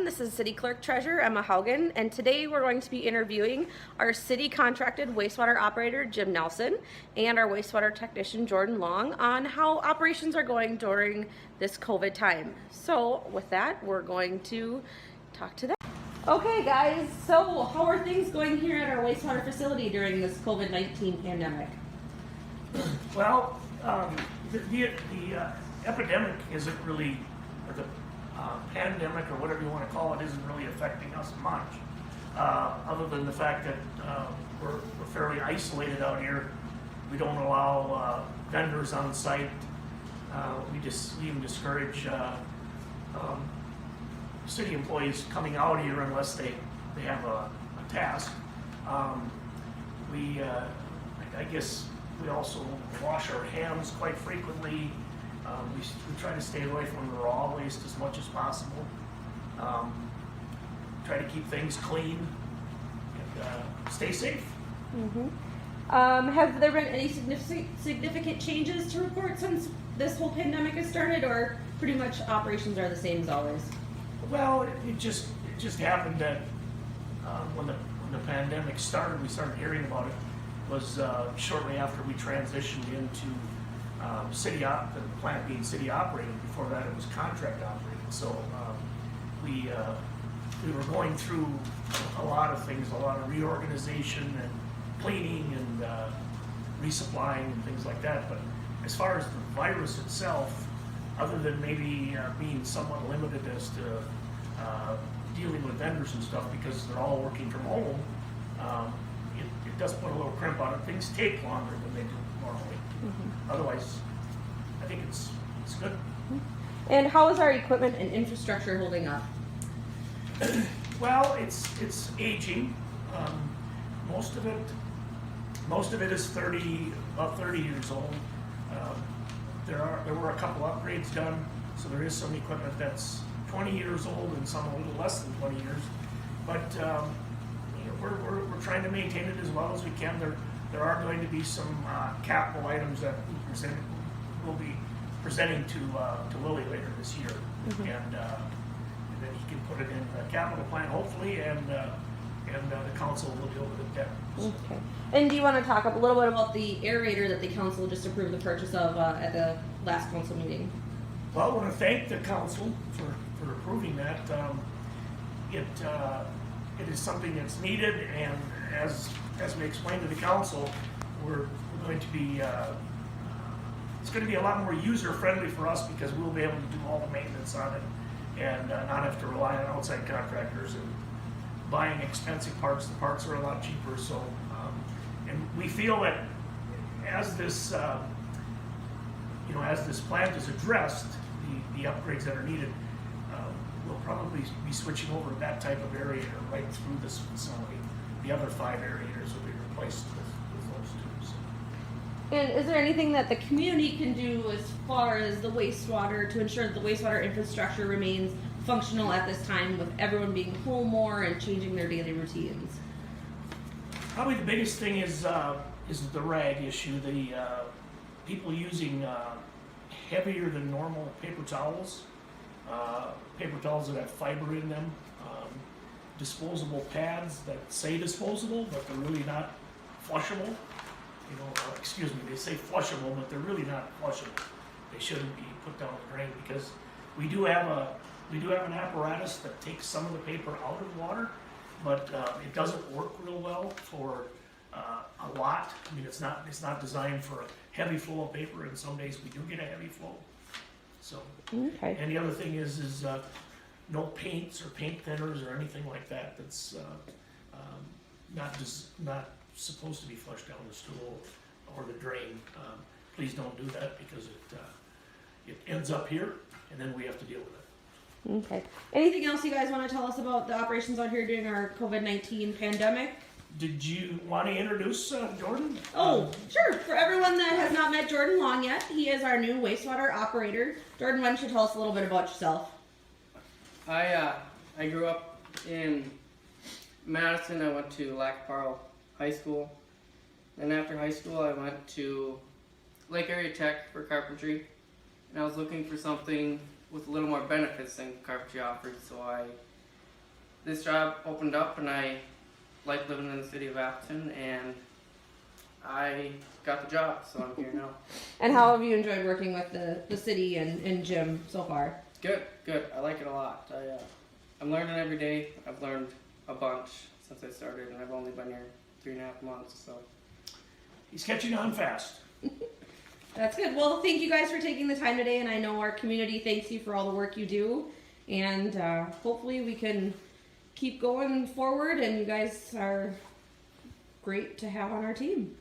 This is City Clerk Treasurer Emma Haugen, and today we're going to be interviewing our city contracted wastewater operator Jim Nelson and our wastewater technician Jordan Long on how operations are going during this COVID time. So with that, we're going to talk to them. Okay guys, so how are things going here at our wastewater facility during this COVID-19 pandemic? Well, the epidemic isn't really, or the pandemic or whatever you want to call it, isn't really affecting us much, other than the fact that we're fairly isolated out here. We don't allow vendors on site. We even discourage city employees coming out here unless they have a task. I guess we also wash our hands quite frequently. We try to stay away from the raw waste as much as possible. Try to keep things clean and stay safe. Have there been any significant changes to report since this whole pandemic has started, or pretty much operations are the same as always? Well, it just happened that when the pandemic started, we started hearing about it. Was shortly after we transitioned into the plant being city operated. Before that, it was contract operated. So we were going through a lot of things, a lot of reorganization and cleaning and resupplying and things like that. But as far as the virus itself, other than maybe being somewhat limited as to dealing with vendors and stuff because they're all working from home, it does put a little crimp on it. Things take longer than they do normally. Otherwise, I think it's good. And how is our equipment and infrastructure holding up? Well, it's aging. Most of it is about 30 years old. There were a couple upgrades done, so there is some equipment that's 20 years old and some a little less than 20 years. But we're trying to maintain it as well as we can. There are going to be some capital items that we'll be presenting to Lily later this year, and then he can put it in the capital plan hopefully, and the council will deal with it then. Okay. And do you want to talk a little bit about the aerator that the council just approved the purchase of at the last council meeting? Well, I want to thank the council for approving that. It is something that's needed, and as we explained to the council, we're going to be it's going to be a lot more user friendly for us because we'll be able to do all the maintenance on it and not have to rely on outside contractors and buying expensive parts. The parts are a lot cheaper. So and we feel that as this as this plant is addressed, the upgrades that are needed, we'll probably be switching over to that type of aerator right through this facility. The other 5 aerators will be replaced with those tubes. And is there anything that the community can do as far as the wastewater to ensure that the wastewater infrastructure remains functional at this time, with everyone being home more and changing their daily routines? Probably the biggest thing is the rag issue. The people using heavier than normal paper towels that have fiber in them, disposable pads that say disposable, but they're really not flushable. They say flushable, but they're really not flushable. They shouldn't be put down the drain because we do have an apparatus that takes some of the paper out of water, but it doesn't work real well for a lot. I mean, it's not designed for a heavy flow of paper, and some days we do get a heavy flow. So, okay. And the other thing is no paints or paint thinners or anything like that. That's not supposed to be flushed down the stool or the drain. Please don't do that because it ends up here, and then we have to deal with it. Okay. Anything else you guys want to tell us about the operations out here during our COVID-19 pandemic? Did you want to introduce Jordan? Oh, sure. For everyone that has not met Jordan Long yet, he is our new wastewater operator. Jordan, why don't you tell us a little bit about yourself? I grew up in Madison. I went to Lac-Parle High School. Then after high school, I went to Lake Area Tech for carpentry. And I was looking for something with a little more benefits than carpentry offered, so I this job opened up, and I like living in the city of Appleton, and I got the job, so I'm here now. And how have you enjoyed working with the city and Jim so far? Good. I like it a lot. I'm learning every day. I've learned a bunch since I started, and I've only been here 3.5 months, so. He's catching on fast. That's good. Well, thank you guys for taking the time today, and I know our community thanks you for all the work you do, and hopefully we can keep going forward, and you guys are great to have on our team.